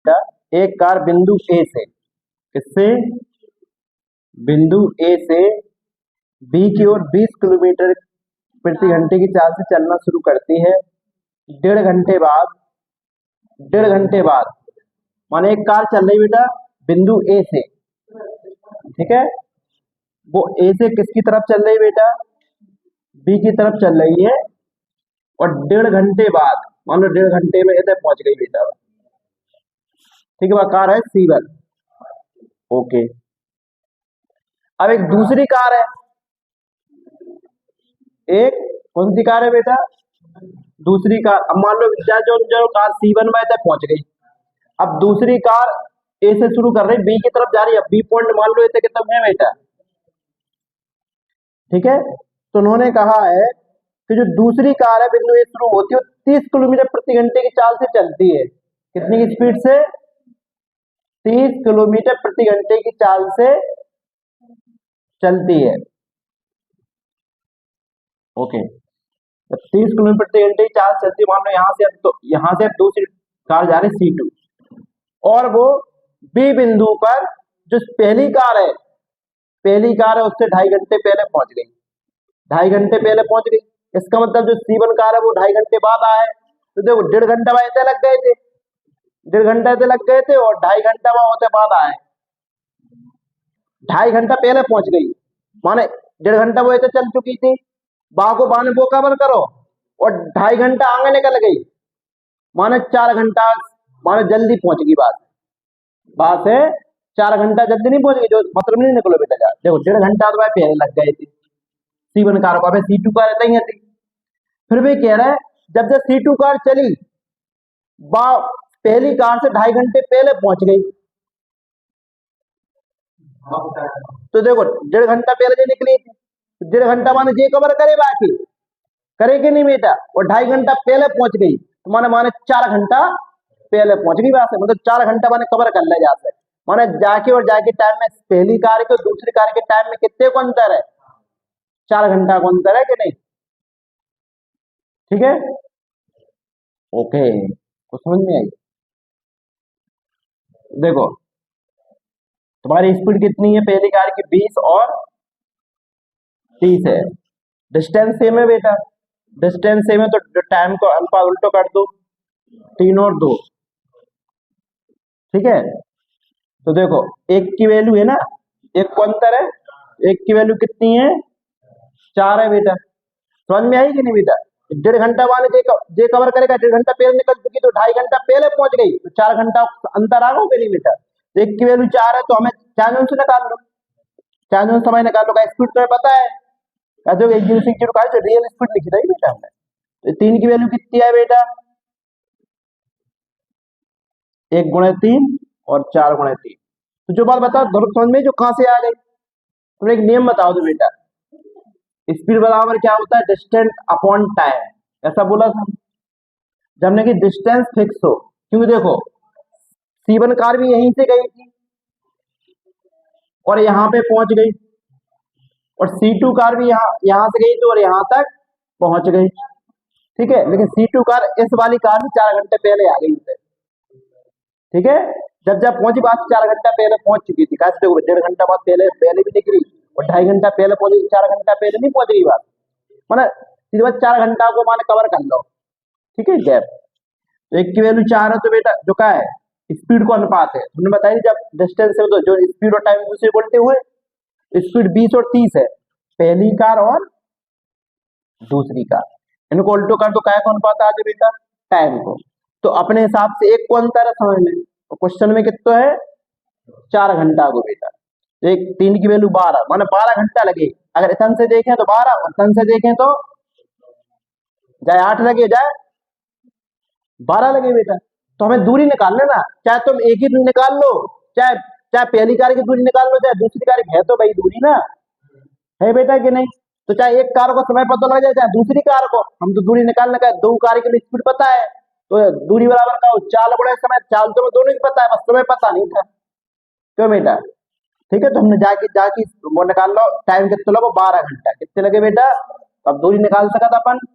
बेटा, एक कार बिंदु ए से, किससे, बिंदु ए से बी की ओर 20 किलोमीटर प्रति घंटे की चाल से चलना शुरू करती है। डेढ़ घंटे बाद माने एक कार चल रही बेटा बिंदु ए से, ठीक है, वो ए से किसकी तरफ चल रही बेटा, बी की तरफ चल रही है, और डेढ़ घंटे बाद, मान लो डेढ़ घंटे में इधर पहुंच गई बेटा, ठीक है, वह कार है C1। ओके, अब एक दूसरी कार है, एक कौन सी कार है बेटा, दूसरी कार। अब मान लो जो कार C1 में तक पहुंच गई, अब दूसरी कार ए से शुरू कर रही, बी की तरफ जा रही है, बी पॉइंट मान लो इतने कितना है बेटा, ठीक है। तो उन्होंने कहा है कि जो दूसरी कार है बिंदु ए शुरू होती है 30 किलोमीटर प्रति घंटे की चाल से चलती है। कितनी की स्पीड से, 30 किलोमीटर प्रति घंटे की चाल से चलती है। ओके, 30 किलोमीटर प्रति घंटे की चाल चलती है, मान लो यहां से अब दूसरी कार जा रही C2, और वो बी बिंदु पर जो पहली कार है उससे 2.5 घंटे पहले पहुंच गई, 2.5 घंटे पहले पहुंच गई। इसका मतलब जो C1 कार है वो 2.5 घंटे बाद आए, तो देखो 1.5 घंटा वैसे लग गए थे, 1.5 घंटा ऐसे लग गए थे, और 2.5 घंटा होते बाद आए, 2.5 घंटा पहले पहुंच गई, माने 1.5 घंटा वो ऐसे चल चुकी थी, बाको बाने वो कवर करो, और 2.5 घंटा आगे निकल गई, माने 4 घंटा, माने जल्दी पहुंच गई। बात है 4 घंटा जल्दी नहीं पहुंच गई, जो मतलब नहीं निकलो बेटा जा, देखो 1.5 घंटा तो पहले लग गए थे C1 कार को, C2 कार रहता ही थी। फिर भी कह रहा है जब से C2 कार चली, पहली कार से 2.5 घंटे पहले पहुंच गई, तो देखो 1.5 घंटा पहले जो निकली थी, 1.5 घंटा माने जे कवर करे, बाकी करेगी नहीं बेटा, और 2.5 घंटा पहले पहुंच गई, तो माने 4 घंटा पहले पहुंच गई। बात है, मतलब 4 घंटा माने कवर कर ले जाते, माने जाके और जाके टाइम में पहली कार के और दूसरी कार के टाइम में कितने को अंतर है, 4 घंटा को अंतर है कि नहीं, ठीक है। ओके, कुछ समझ में आई। देखो तुम्हारी स्पीड कितनी है पहली कार की, 20 और 30 है, डिस्टेंस सेम है बेटा, डिस्टेंस सेम है, तो टाइम को अल्फा उल्टो कर दो, 3 और 2, ठीक है। तो देखो एक की वैल्यू है ना, एक को अंतर है, एक की वैल्यू कितनी है, 4 है बेटा, समझ में आई कि नहीं बेटा। 1.5 घंटा वाले जे कवर करेगा, 1.5 घंटा पहले निकल चुकी, तो 2.5 घंटा पहले पहुंच गई, तो 4 घंटा अंतर आ गया नहीं बेटा। एक की वैल्यू 4 है, तो हमें 4 से निकाल लो, 4 समय निकाल लो, स्पीड तुम्हें पता है, जो रियल स्पीड लिखी रही बेटा हमने। तो 3 की वैल्यू कितनी है बेटा, 1 गुणे 3 और 4 गुणे 3। तो जो बात बताओ धर्म समझ में, जो कहां से आ गई, तुमने एक नियम बताओ दो बेटा, स्पीड बराबर क्या होता है, डिस्टेंस अपॉन टाइम, ऐसा बोला था जब हमने कि डिस्टेंस फिक्स हो, क्योंकि देखो C1 कार भी यहीं से गई थी और यहां पे पहुंच गई, और C2 कार भी यहां से गई थी और यहां तक पहुंच गई, ठीक है। लेकिन C2 कार इस वाली कार से 4 घंटे पहले आ गई, ठीक है। जब पहुंची बात 4 घंटा पहले पहुंच चुकी थी, कैसे 1.5 घंटा बाद पहले भी निकली, और 2.5 घंटा पहले पहुंची, 4 घंटा पहले नहीं पहुंच गई बात, माना सीधे बात 4 घंटा को माने कवर कर लो, ठीक है गैप। तो एक की वैल्यू 4 है, तो बेटा जो क्या है स्पीड को अनुपात है, तुमने बताया जब डिस्टेंस है तो जो स्पीड और टाइम दूसरे बोलते हुए, स्पीड 20 और 30 है, पहली कार और दूसरी कार, इनको उल्टो कर दो, क्या को अनुपात आ जाए बेटा, टाइम को। तो अपने हिसाब से एक को अंतर है समझ में, और क्वेश्चन में कितना है 4 घंटा को बेटा। एक 3 की वैल्यू 12, माने 12 घंटा लगे, अगर इतन से देखें तो 12 और तन से देखें तो जाए 8 लगे, जाए 12 लगे बेटा। तो हमें दूरी निकाल लेना, चाहे तुम एक ही दूरी निकाल लो, चाहे पहली कार की दूरी निकाल लो, चाहे दूसरी कार की, है तो भाई दूरी ना है बेटा कि नहीं। तो चाहे एक कार को समय पता लग जाए, चाहे दूसरी कार को, हम तो दूरी निकालने का, 2 कार की स्पीड पता है, तो दूरी बराबर का चाल बड़े समय, चाल तो दोनों की पता है, बस तुम्हें पता नहीं था, क्यों बेटा, ठीक है। तो हमने जाके वो निकाल लो, टाइम कितने लगे 12 घंटा, कितने लगे बेटा, अब दूरी निकाल सका था अपन,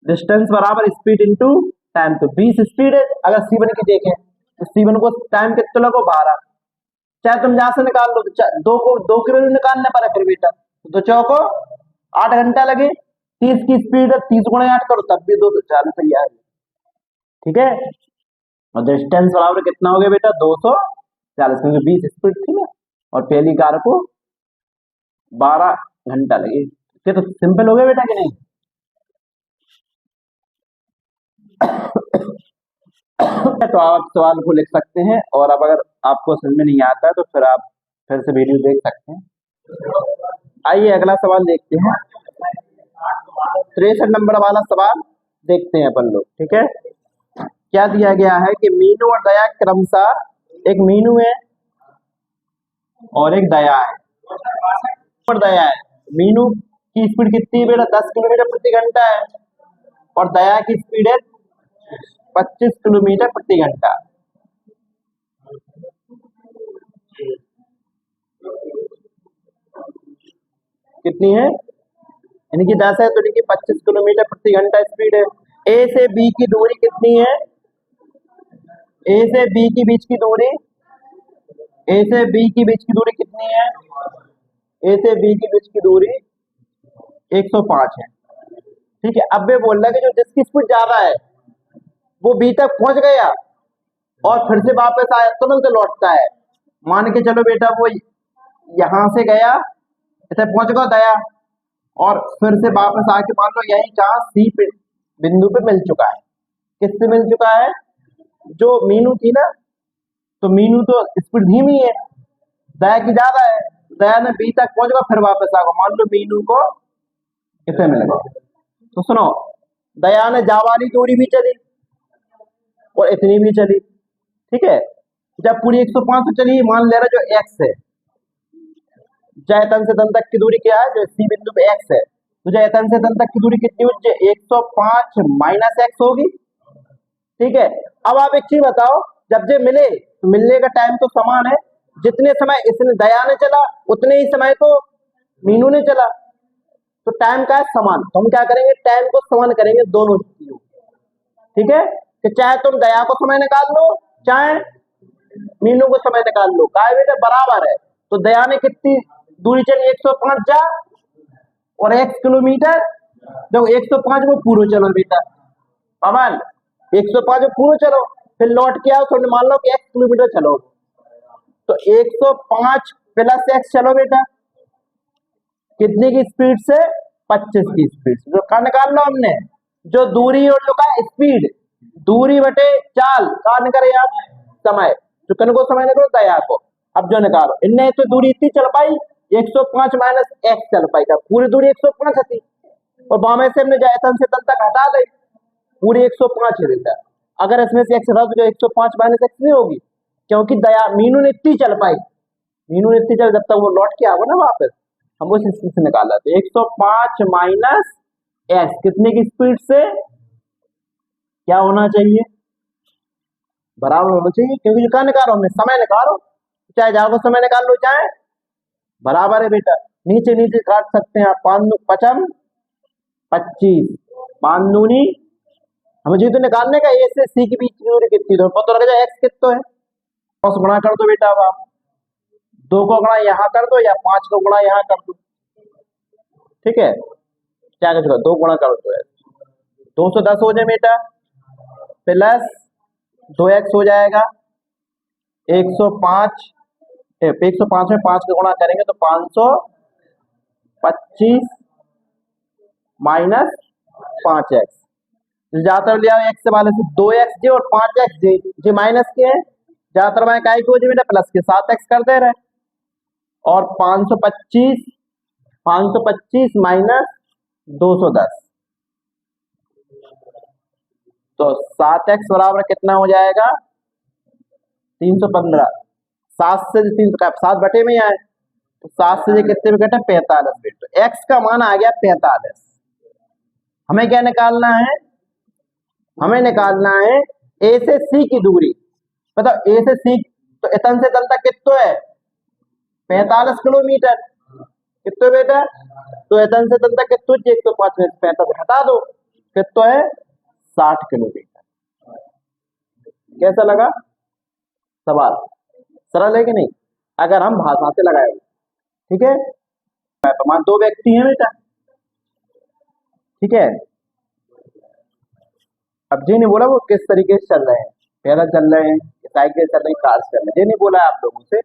डिस्टेंस बराबर स्पीड इंटू टाइम, तो 20 स्पीड है अगर C1 की देखें, तो C1 को टाइम कितना लगो 12, चाहे तुम जहां से निकाल लो, तो दो की वैल्यू निकालने पर है फिर बेटा, तो चौको 8 घंटा लगे, 30 की स्पीड है, 30 गुणा 8 करो तब भी 240 तैयार है। ठीक है, और डिस्टेंस बराबर कितना हो गया बेटा 240, क्योंकि 20 स्पीड थी ना, और पहली कार को 12 घंटा लगे। ये तो सिंपल हो गया बेटा कि नहीं? तो आप सवाल को लिख सकते हैं, और अब अगर आपको समझ में नहीं आता तो फिर आप फिर से वीडियो देख सकते हैं। आइए अगला सवाल देखते हैं, 63 नंबर वाला सवाल देखते हैं अपन लोग। ठीक है, क्या दिया गया है कि मीनू और दया क्रमशः, एक मीनू है और एक दया है, और दया है। मीनू की स्पीड कितनी है बेटा 10 किलोमीटर प्रति घंटा है, और दया की स्पीड है 25 किलोमीटर प्रति घंटा। कितनी है? इनकी 10 है तो इनकी 25 किलोमीटर प्रति घंटा स्पीड है। ए से बी की दूरी कितनी है? ए से बी की बीच की दूरी, ए से बी की बीच की दूरी कितनी है? ए से बी की बीच की दूरी 105 है। ठीक है, अब वे बोल रहा है कि जो जिसकी स्पीड ज्यादा है वो बी तक पहुंच गया और फिर से वापस आया, तुरंत लौटता है। मान के चलो बेटा वो यहां से गया, इसे पहुंच गया दया, और फिर से वापस आके मान लो यही जहां सी बिंदु पे मिल चुका है। किससे मिल चुका है? जो मीनू थी ना, तो मीनू तो स्पीड धीमी है, दया की ज्यादा है, दया ने बी तक पहुंच गया फिर वापस आ गया, मान लो मीनू को इसे मिल गया। तो सुनो, दया ने जा वाली दूरी भी चली और इतनी भी चली। ठीक है, जब पूरी 105 तो चली, मान ले रहा जो एक्स है, जय तन से तन तक की दूरी क्या है, जो सी बिंदु पे एक्स है, तो जय तन से तन तक की दूरी कितनी होगी? 105 माइनस एक्स होगी। ठीक है, अब आप एक चीज बताओ, जब जे मिले तो मिलने का टाइम तो समान है, जितने समय इसने दया ने चला उतने ही समय तो मीनू ने चला, तो टाइम का है समान। तो हम क्या करेंगे, टाइम को समान करेंगे दोनों चीजों। ठीक है, कि चाहे तुम दया को समय निकाल लो चाहे मीनू को समय निकाल लो, का बेटा बराबर है। तो दया ने कितनी दूरी चली? 105 जा और x किलोमीटर, जब 105 को पूरा चलो बेटा पवन, 105 को पूरा चलो, फिर लौट के आओ, तो मान लो कि x किलोमीटर चलो, तो 105 प्लस x चलो बेटा, कितने की स्पीड से? 25 की स्पीड से। जो का निकाल लो हमने, जो दूरी और जो का स्पीड, दूरी बटे चाल का निकाले आप समय, तो कन को समय निकालो दया को। अब जो निकालो, इनने तो दूरी इतनी चल पाई 105 माइनस एक्स चल पाई था, पूरी दूरी 105 थी, और बामे से हमने तन से तन तक हटा दी, पूरी 105 है बेटा। अगर इसमें से एक्स हटा तो जो 105 माइनस एक्स नहीं होगी, क्योंकि दया मीनू ने इतनी चल पाई, मीनू ने इतनी चल, जब तक वो लौट के आओगे ना वापस, हम उस स्पीड से निकाला। तो 105 माइनस एक्स कितने की स्पीड से क्या होना चाहिए? बराबर होना चाहिए, क्योंकि जो क्या निकालो हमने, समय निकालो, चाहे जाओ समय निकाल लो चाहे बराबर है बेटा। नीचे नीचे काट सकते हैं आप, 5 पचम 25, 5 दूनी, हमें जी तो निकालने का ए से सी के बीच की दूरी कितनी, तो पता लग जाए एक्स कितना है, 10 गुणा कर दो बेटा। अब आप 2 को गुणा यहाँ कर दो या 5 को गुणा यहाँ कर दो। ठीक है, क्या कर दो, 2 गुणा कर दो, 210 हो जाए बेटा, प्लस 2x हो जाएगा 105, 105 में 5 का गुणा करेंगे तो 525 माइनस 5x, ज्यादातर लिया x से वाले से 2x जी और 5x जी माइनस के हैं, ज्यादातर मैं काय को जी बेटा प्लस के 7x कर दे रहे, और 525 माइनस 210, तो 7x बराबर कितना हो जाएगा? 315। 7 से 7 बटे में आए, तो 7 से कितने में घटे? 45 बेट। तो x का मान आ गया 45। हमें क्या निकालना है? हमें निकालना है a से c की दूरी, मतलब a से c, तो इतन से तन तक कितना है? 45 किलोमीटर। कितना बेटा? तो इतन से तन तक कितना? 105 में 45 हटा दो, कितना है? 60 किलोमीटर। कैसा लगा? सवाल सरल है कि नहीं, अगर हम भाषा से लगाए। ठीक है, मान 2 व्यक्ति हैं बेटा। ठीक है, अब जी ने बोला वो किस तरीके से चल रहे हैं, पैदल चल रहे हैं, साइकिल चल रही है, कार से चल रहे हैं, ये नहीं बोला है आप लोगों से।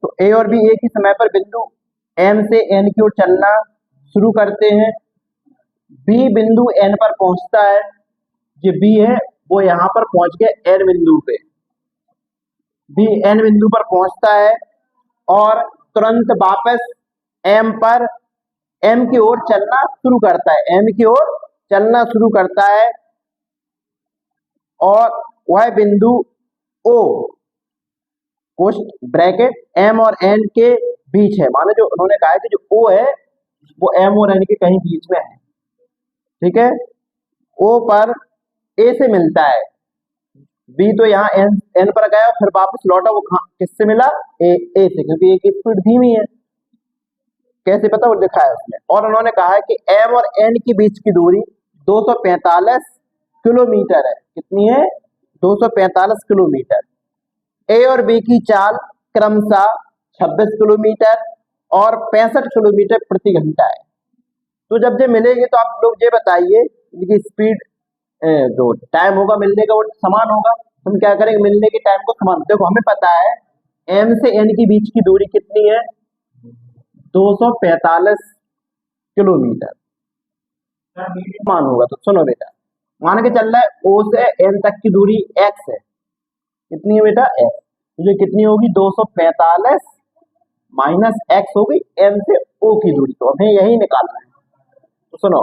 तो ए और बी एक ही समय पर बिंदु एम से एन की ओर चलना शुरू करते हैं। बी बिंदु एन पर पहुंचता है, जो बी है वो यहां पर पहुंच गया एन बिंदु पे। बी एन बिंदु पर पहुंचता है और तुरंत वापस एम पर एम की ओर चलना शुरू करता है, एम की ओर चलना शुरू करता है। और वह बिंदु ओ ब्रैकेट एम और एन के बीच है। माने जो उन्होंने कहा है कि जो ओ है वो एम और एन के कहीं बीच में है। ठीक है, ओ पर ए से मिलता है, बी तो यहाँ एन पर गया फिर वापस लौटा, वो किससे मिला, ए से, क्योंकि ए की स्पीड धीमी है। कैसे पता, वो लिखा है उसमें। और उन्होंने कहा है कि एम और एन के बीच की दूरी 245 किलोमीटर है। कितनी है, 245 किलोमीटर। ए और बी की चाल क्रमशः 26 किलोमीटर और 65 किलोमीटर प्रति घंटा है। तो जब ये मिलेगी तो आप लोग ये बताइए इनकी स्पीड जो टाइम होगा मिलने का वो समान होगा। हम क्या करेंगे, मिलने के टाइम को समान। देखो हमें पता है एम से एन के बीच की दूरी कितनी है, 245 किलोमीटर समान होगा। तो सुनो बेटा, मान के चल रहा है ओ से एन तक की दूरी एक्स है। कितनी है बेटा, एक्स। तो ये कितनी होगी, 245 माइनस एक्स होगी एन से ओ की दूरी। तो हमें यही निकालना है। तो सुनो,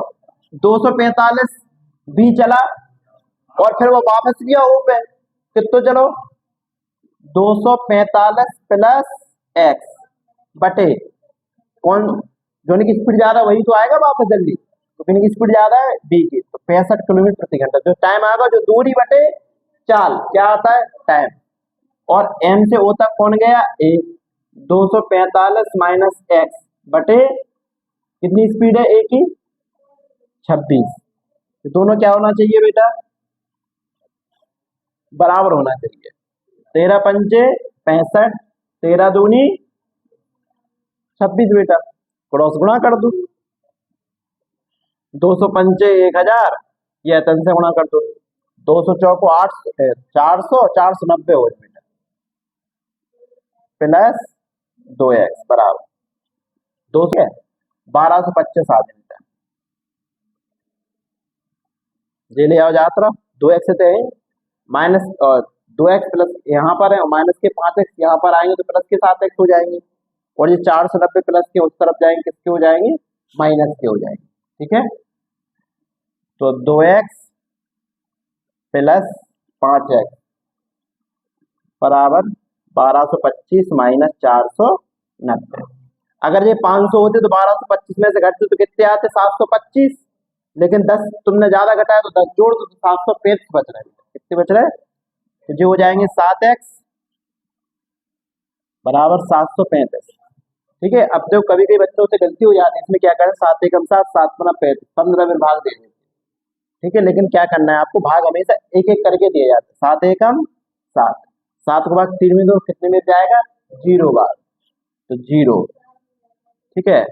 245 बी चला और फिर वो वापस गया ओ पे, कितना चलो 245 प्लस एक्स बटे कौन, जो की स्पीड ज्यादा वही तो आएगा वापस जल्दी। तो किन की स्पीड ज्यादा है, बी की। तो 65 किलोमीटर प्रति घंटा। जो टाइम आएगा, जो दूरी बटे चाल, क्या आता है, टाइम। और एम से ओ तक कौन गया, ए। 245 माइनस एक्स बटे कितनी स्पीड है ए की, 26। तो दोनों क्या होना चाहिए बेटा, बराबर होना चाहिए। 13 पंचे 65, 13 दूनी 26 बेटा। क्रॉस गुणा कर दो, 200 पंचे 1000, ये तन से गुणा कर दो, 200 चौको 800, 400, 490 हो बेटा, प्लस 2x बराबर 200 1225 आ जाता है। ये ले आओ जात रहा, 2x से माइनस 2x प्लस यहाँ पर है, माइनस के 5x यहाँ पर आएंगे तो प्लस के 7x हो जाएंगे। और ये 490 प्लस के उस तरफ जाएंगे, किसके हो जाएंगे, माइनस के हो जाएंगे। ठीक है, तो 2x प्लस 5x बराबर 1225 माइनस 490। अगर ये 500 होते तो 1225 में से घटते तो कितने आते, 725। लेकिन 10 तुमने ज्यादा घटाया तो 10 जोड़ दो तो 735 बच रहे हैं। कितने बच रहे हैं, तो जो हो जाएंगे 7x बराबर 735। ठीक है, अब जो कभी कभी बच्चों से गलती हो जाती है, इसमें क्या करें, 7 एकम 7, 7 गुना 35, 15 में भाग दे देंगे। ठीक है, लेकिन क्या करना है आपको, भाग हमेशा एक एक करके दिए जाते हैं। 7 एकम 7, 7 को भाग 3 में दो, कितने में जाएगा, 0 बार, तो 0। ठीक है,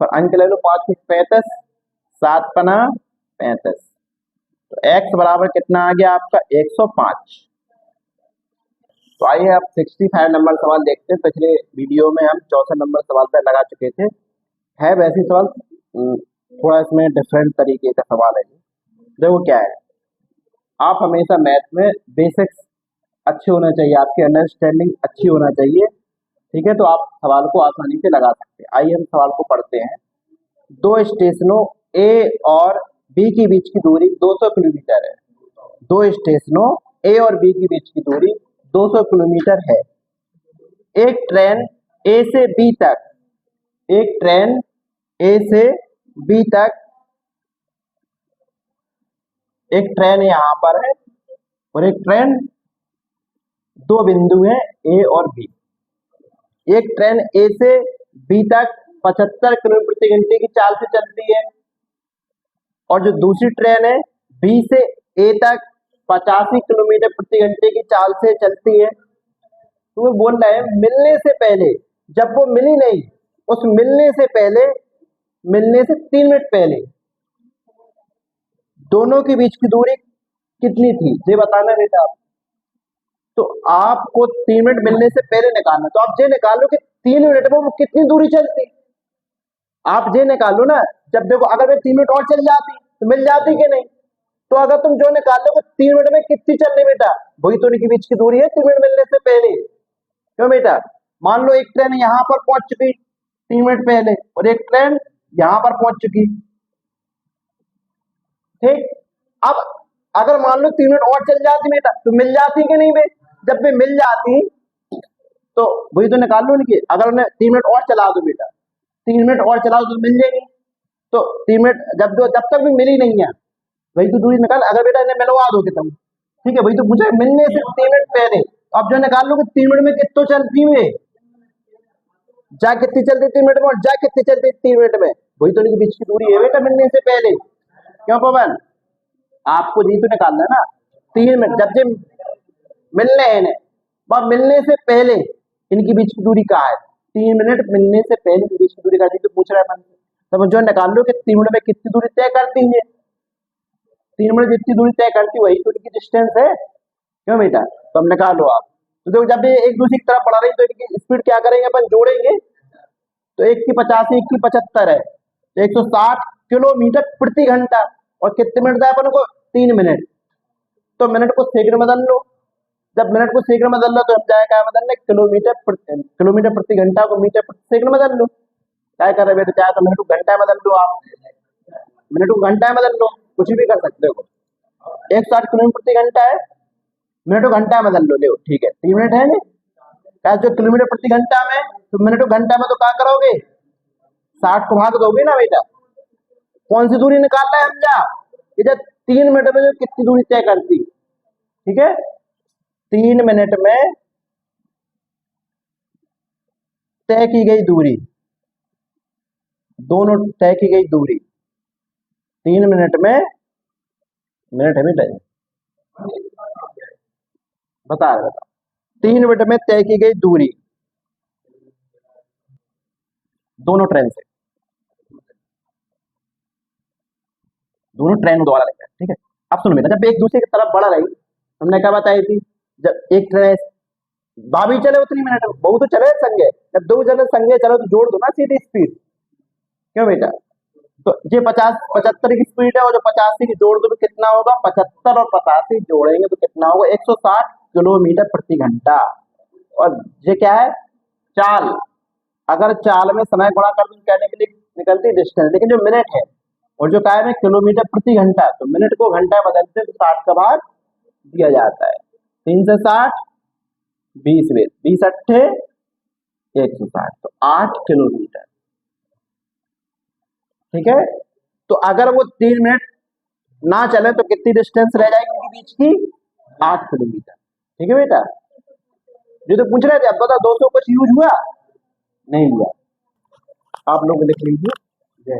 पर अंक ले लो, 5 में 35, 7 पना 35, तो x बराबर कितना आ गया आपका, 105। तो आइए अब 65 नंबर सवाल देखते हैं। पिछले वीडियो में हम 64 नंबर सवाल पर लगा चुके थे। है वैसी सवाल, थोड़ा इसमें डिफरेंट तरीके का सवाल है। देखो क्या है, आप हमेशा मैथ में बेसिक्स अच्छे होना चाहिए, आपकी अंडरस्टैंडिंग अच्छी होना चाहिए। ठीक है, तो आप सवाल को आसानी से लगा सकते हैं। आइए हम सवाल को पढ़ते हैं। 2 स्टेशनों ए और बी के बीच की दूरी 200 किलोमीटर है। 2 स्टेशनों ए और बी के बीच की दूरी 200 किलोमीटर है। एक ट्रेन ए से बी तक, एक ट्रेन ए से बी तक, एक ट्रेन यहां पर है और एक ट्रेन, 2 बिंदु है ए और बी। एक ट्रेन ए से बी तक 75 किलोमीटर प्रति घंटे की चाल से चलती है और जो दूसरी ट्रेन है बी से ए तक 85 किलोमीटर प्रति घंटे की चाल से चलती है। तुम्हें बोल रहे हैं मिलने से पहले, जब वो मिली नहीं, उस मिलने से पहले, मिलने से 3 मिनट पहले दोनों के बीच की दूरी कितनी थी, ये बताना बेटा। तो आपको 3 मिनट मिलने से पहले निकालना, तो आप ये निकालो कि 3 मिनट में वो कितनी दूरी चलती। आप ये निकालो ना, जब देखो अगर मैं 3 मिनट और चल जाती तो मिल जाती कि नहीं। तो अगर तुम जो निकाल लो 3 मिनट में कितनी चलनी बेटा, वही तो उनके बीच की दूरी है 3 मिनट मिलने से पहले। क्यों बेटा, मान लो एक ट्रेन यहां पर पहुंच चुकी 3 मिनट पहले और एक ट्रेन यहां पर पहुंच चुकी, ठीक। अब अगर मान लो 3 मिनट और चल जाती बेटा तो मिल जाती कि नहीं बे, जब वे मिल जाती तो वही तो निकाल लो उनकी। अगर उन्हें 3 मिनट और चला दो बेटा, 3 मिनट और चला दो तो मिल जाएगी। तो 3 मिनट जब तक भी मिली नहीं है वही तो दूरी निकाल। अगर बेटा इन्हें मिलवा दोगे तुम, ठीक है, वही तो पूछा मिलने से 3 मिनट पहले। अब जो निकाल लो कि 3 मिनट में कितनी चलती हुए, जा कितनी चलती 3 मिनट में और जा कितनी चलती 3 मिनट में, वही तो इनके बीच की दूरी है बेटा मिलने से पहले। क्यों पवन, आपको जी तो निकालना है ना। 3 मिनट जब ये मिलने हैं वह मिलने से पहले इनकी बीच की दूरी क्या है, 3 मिनट मिलने से पहले इनकी बीच की दूरी का तो पूछ रहा है मन से। तब जो निकाल लो कि 3 मिनट में कितनी दूरी तय करती है, 3 मिनट जितनी दूरी तय करती वही तो इनकी डिस्टेंस है। क्यों बेटा, तो अब निकालो आप। तो देखो जब ये एक दूसरे की तरफ बढ़ा रही तो इनकी स्पीड क्या करेंगे अपन, जोड़ेंगे। तो एक की 85 एक की 75 है, तो 160 किलोमीटर प्रति घंटा। और कितने मिनट था अपन को, 3 मिनट। तो मिनट को सेकंड में बदल लो, जब मिनट को सेकंड में बदल लो तो अब जाएगा बदलने किलोमीटर प्रति घंटा को मीटर प्रति सेकंड में बदल लो। क्या कर रहे बेटे, चाहे तो मिनट को घंटा में बदल लो, आप मिनट को घंटा में बदल लो, कुछ भी कर सकते हो। 160 किलोमीटर प्रति घंटा है, मिनट को घंटा में बदल लो, ले ठीक है 3 मिनट है क्या, जो किलोमीटर प्रति घंटा में, तो मिनट को घंटा में तो क्या करोगे, 60 को भाग दोगे ना बेटा। कौन सी दूरी निकाल रहे हैं हम, जा इधर 3 मिनट में जो कितनी दूरी तय करती, ठीक है, 3 मिनट में तय की गई दूरी, दोनों तय की गई दूरी 3 मिनट में, मिनट है बेटा बता रहे, बता 3 मिनट में तय की गई दूरी दोनों ट्रेन से, दोनों ट्रेन द्वारा लिखा है, ठीक है। अब सुनो बेटा, जब एक दूसरे की तरफ बढ़ रही, हमने क्या बताई थी, जब एक ट्रेन भाभी चले उतनी मिनट में, बहु तो चले संगे, जब 2 जने संगे चलो तो जोड़ दो ना सीधी स्पीड। क्यों बेटा, तो ये 75 की स्पीड है और जो 85 की जोड़ दो तो कितना होगा, 75 और 85 जोड़ेंगे तो कितना होगा, 160 किलोमीटर प्रति घंटा। और ये क्या है, चाल। अगर चाल में समय गुणा कर दूं कहने के लिए निकलती डिस्टेंस, लेकिन जो मिनट है और जो काय में किलोमीटर प्रति घंटा, तो मिनट को घंटा बदलते तो 60 का भाग दिया जाता है। 3 से 60 20 अट्ठे 160, तो 8 किलोमीटर, ठीक है। तो अगर वो 3 मिनट ना चले तो कितनी डिस्टेंस रह जाएगी उनके बीच की, 8 किलोमीटर, ठीक है बेटा। ये तो पूछ रहे थे, अब बता 200 कुछ यूज हुआ नहीं हुआ, आप लोग लिख लीजिए।